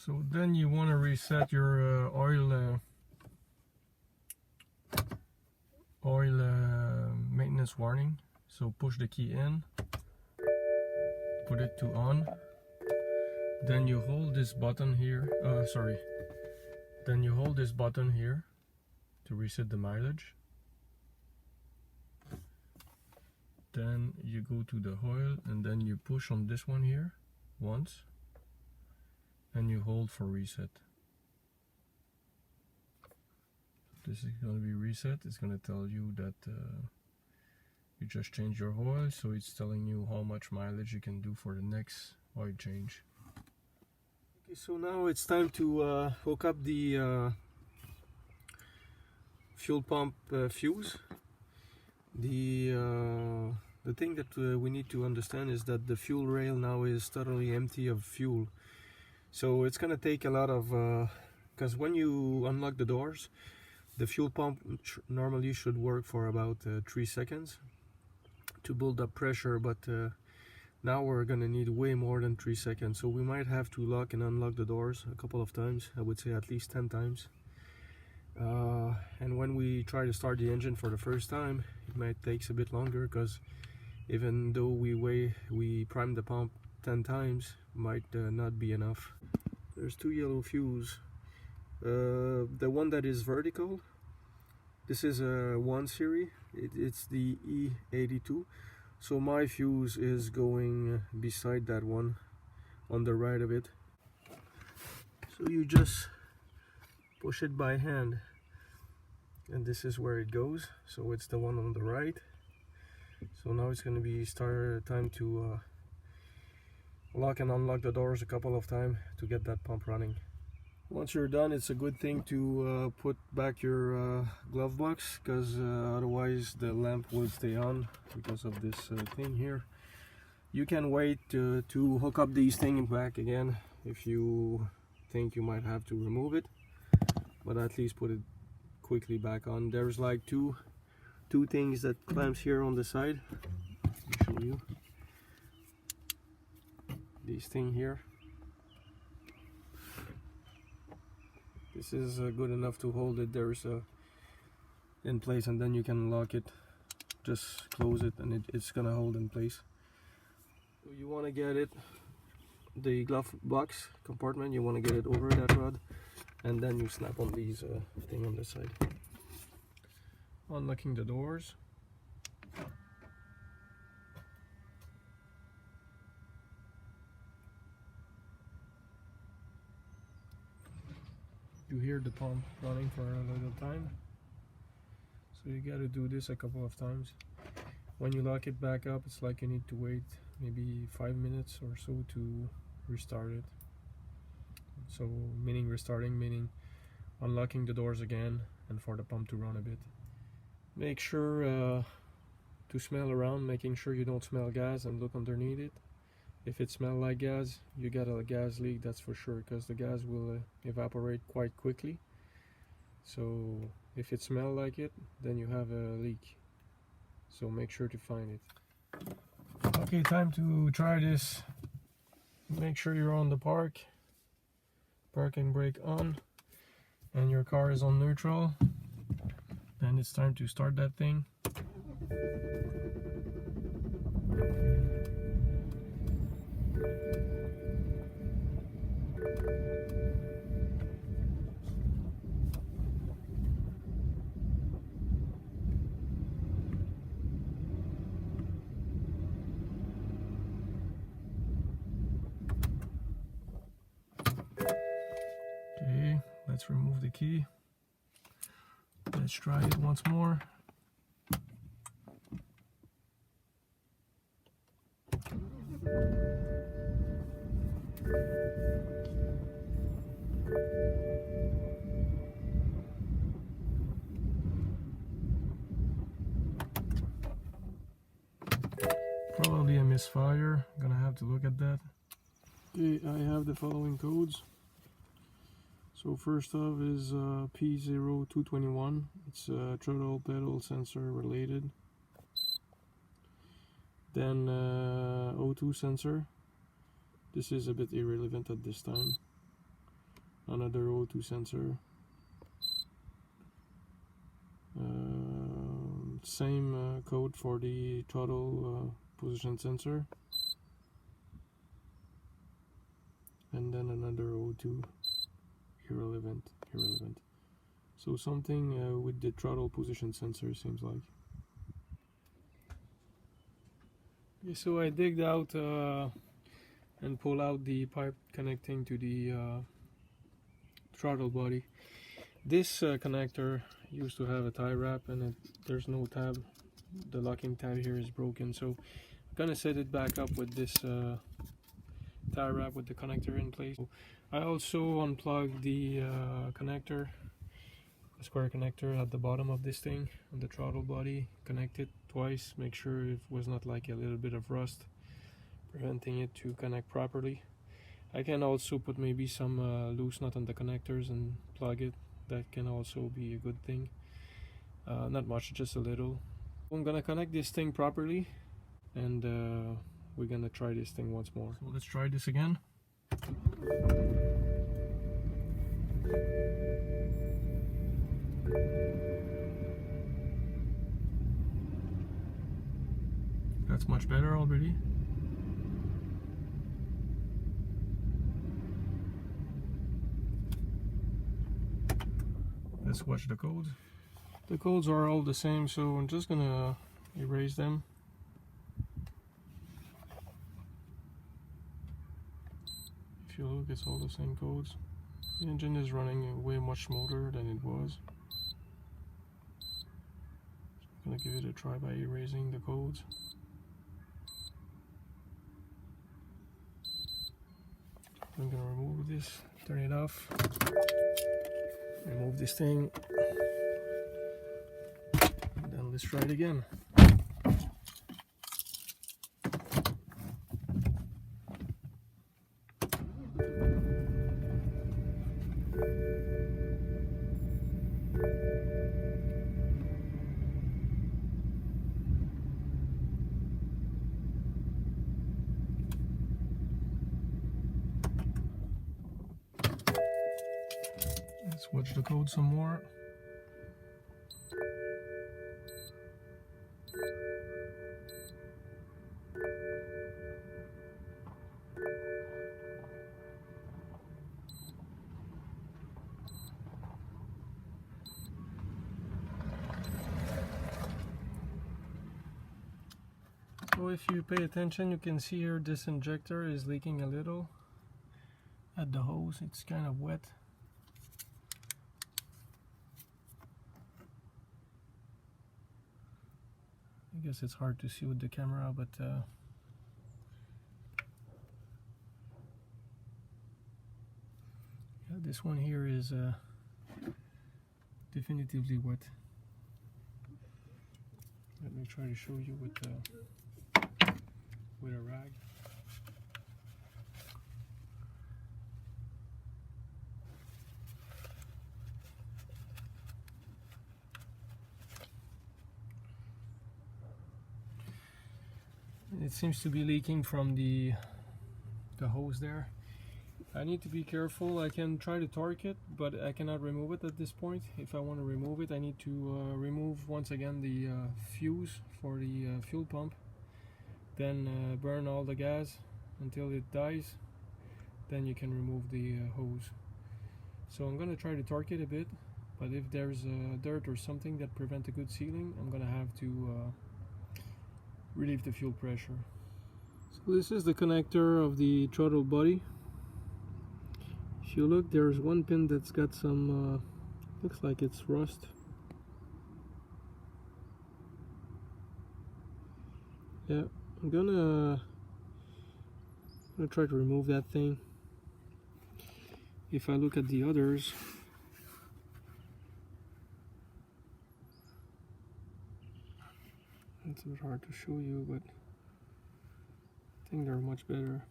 So then you want to reset your oil maintenance warning. So push the key in, put it to on, then you hold this button here, then you hold this button here to reset the mileage. Then you go to the oil and then you push on this one here once and you hold for reset. This is going to be reset. It's going to tell you that you just changed your oil, so it's telling you how much mileage you can do for the next oil change. Okay, so now it's time to hook up the fuel pump fuse. The thing that we need to understand is that the fuel rail now is totally empty of fuel. So it's going to take a lot of, because when you unlock the doors, the fuel pump normally should work for about 3 seconds to build up pressure, but now we're going to need way more than 3 seconds. So we might have to lock and unlock the doors a couple of times. I would say at least 10 times. And when we try to start the engine for the first time, it might take a bit longer, because even though we prime the pump 10 times, might not be enough. There's 2 yellow fuses. The one that is vertical, this is a 1 series, it's the E82. So my fuse is going beside that one, on the right of it. So you just push it by hand and this is where it goes. So it's the one on the right. So now it's going to be time to lock and unlock the doors a couple of times to get that pump running. Once you're done, it's a good thing to put back your glove box, because otherwise the lamp will stay on because of this thing here. You can wait to hook up these things back again if you think you might have to remove it, but at least put it quickly back on. There's like two things that clamps here on the side. I'll show you. These things here. This is good enough to hold it. There's in place, and then you can lock it. Just close it, and it's gonna hold in place. So you want to get it, the glove box compartment. You want to get it over that rod, and then you snap on these thing on the side. Unlocking the doors. You hear the pump running for a little time, so you got to do this a couple of times. When you lock it back up, it's like you need to wait maybe 5 minutes or so to restart it. So meaning unlocking the doors again and for the pump to run a bit. Make sure to smell around, making sure you don't smell gas, and look underneath it. If it smells like gas, you got a gas leak, that's for sure, because the gas will evaporate quite quickly. So if it smells like it, then you have a leak. So make sure to find it. Okay, time to try this. Make sure you're on the parking brake on, and your car is on neutral. Then it's time to start that thing. Okay, let's remove the key. Let's try it once more. Probably a misfire. Gonna have to look at that. Okay, I have the following codes. So first off is P0221. It's throttle pedal sensor related. Then O2 sensor. This is a bit irrelevant at this time. another O2 sensor, same code for the throttle position sensor, and then another O2, irrelevant. So something with the throttle position sensor seems like. Okay, so I digged out and pull out the pipe connecting to the throttle body. This connector used to have a tie wrap, and there's no tab. The locking tab here is broken, so I'm gonna set it back up with this tie wrap with the connector in place. I also unplugged the connector, the square connector at the bottom of this thing on the throttle body. Connect it twice, make sure it was not like a little bit of rust preventing it to connect properly. I can also put maybe some loose nut on the connectors and plug it. That can also be a good thing. Not much, just a little. I'm gonna connect this thing properly, and we're gonna try this thing once more. So let's try this again. That's much better already. Let's watch the codes. The codes are all the same, so I'm just gonna erase them. If you look, it's all the same codes. The engine is running way much smoother than it was. I'm gonna give it a try by erasing the codes. I'm gonna remove this, turn it off, remove this thing, and then let's try it again. Let's watch the code some more. So if you pay attention, you can see here this injector is leaking a little at the hose. It's kind of wet. I guess it's hard to see with the camera, but yeah, this one here is definitively wet. Let me try to show you with a rag. It seems to be leaking from the hose there. I need to be careful. I can try to torque it, but I cannot remove it at this point. If I want to remove it, I need to remove once again the fuse for the fuel pump, then burn all the gas until it dies, then you can remove the hose. So I'm going to try to torque it a bit, but if there's dirt or something that prevents a good sealing, I'm going to have to relieve the fuel pressure. So this is the connector of the throttle body. If you look, there's one pin that's got some looks like it's rust. Yeah, I'm gonna try to remove that thing. If I look at the others, it's a bit hard to show you, but I think they're much better.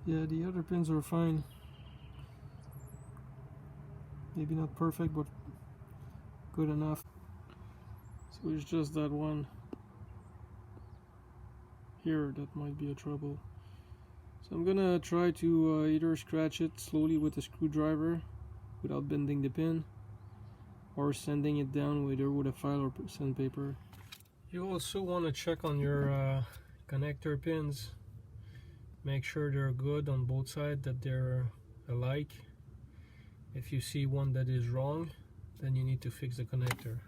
Yeah, the other pins are fine. Maybe not perfect, but good enough. So it's just that one here that might be a trouble. So I'm gonna try to either scratch it slowly with a screwdriver without bending the pin, or sanding it down either with a file or sandpaper. You also want to check on your connector pins. Make sure they're good on both sides, that they're alike. If you see one that is wrong, then you need to fix the connector.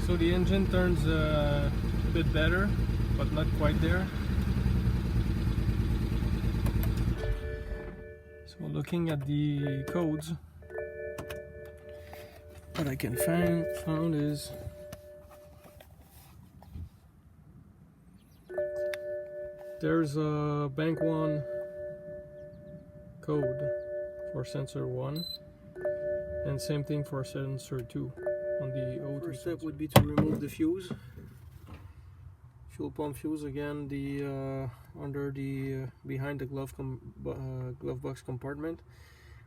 So the engine turns a bit better, but not quite there. So looking at the codes, what I can found is there's a bank 1 code for sensor 1 and same thing for sensor 2 on the O2. First step would be to remove the fuse, fuel pump fuse, again the under the behind the glove box compartment,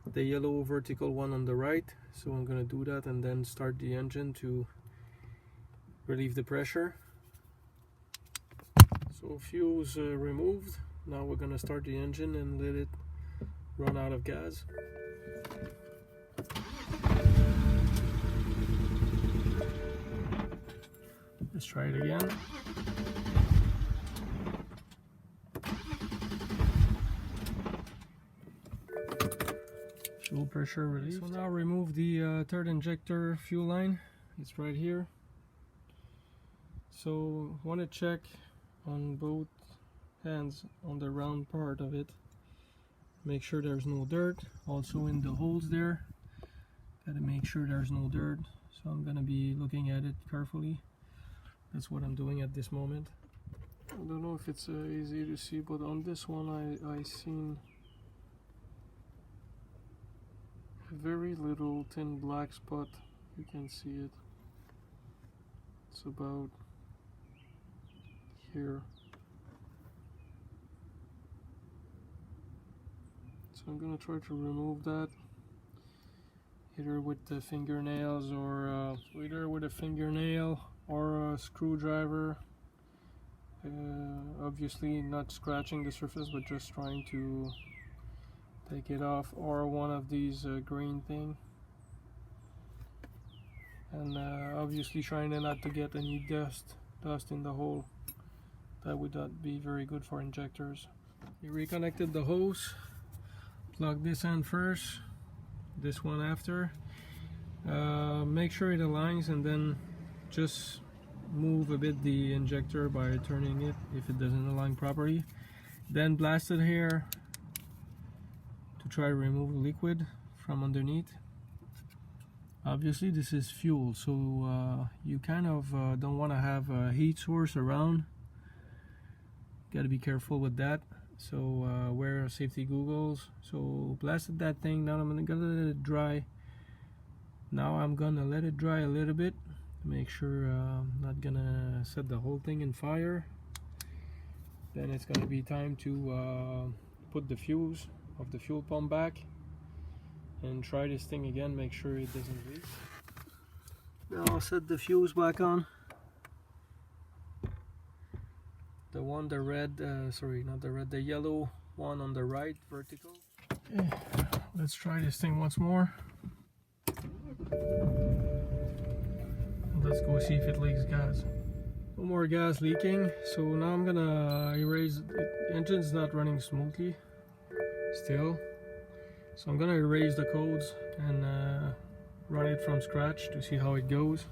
the yellow vertical one on the right. So I'm gonna do that and then start the engine to relieve the pressure. So fuse removed. Now we're gonna start the engine and let it run out of gas. Let's try it again. Fuel pressure relieved. So now remove the third injector fuel line. It's right here. So want to check on both hands on the round part of it. Make sure there's no dirt. Also in the holes there, gotta make sure there's no dirt. So I'm gonna be looking at it carefully. That's what I'm doing at this moment. I don't know if it's easy to see, but on this one I seen a very little thin black spot. You can see it. It's about here. So I'm gonna try to remove that either with the fingernails or either with a fingernail or a screwdriver. Obviously not scratching the surface, but just trying to take it off, or one of these green thing, and obviously trying not to get any dust in the hole. That would not be very good for injectors. You reconnected the hose. Plug this end first, this one after. Make sure it aligns, and then just move a bit the injector by turning it if it doesn't align properly. Then blast it here to try to remove the liquid from underneath. Obviously this is fuel, so you kind of don't want to have a heat source around. Got to be careful with that. So wear safety goggles. So blasted that thing. Now I'm gonna let it dry. Now I'm gonna let it dry a little bit to make sure I'm not gonna set the whole thing in fire. Then it's gonna be time to put the fuse of the fuel pump back and try this thing again. Make sure it doesn't leak. Now I'll set the fuse back on. The one, the red, sorry, not the red, the yellow one on the right, vertical. Okay, let's try this thing once more. Let's go see if it leaks gas. No more gas leaking, so now I'm gonna erase. The engine's not running smoothly still, so I'm gonna erase the codes and run it from scratch to see how it goes.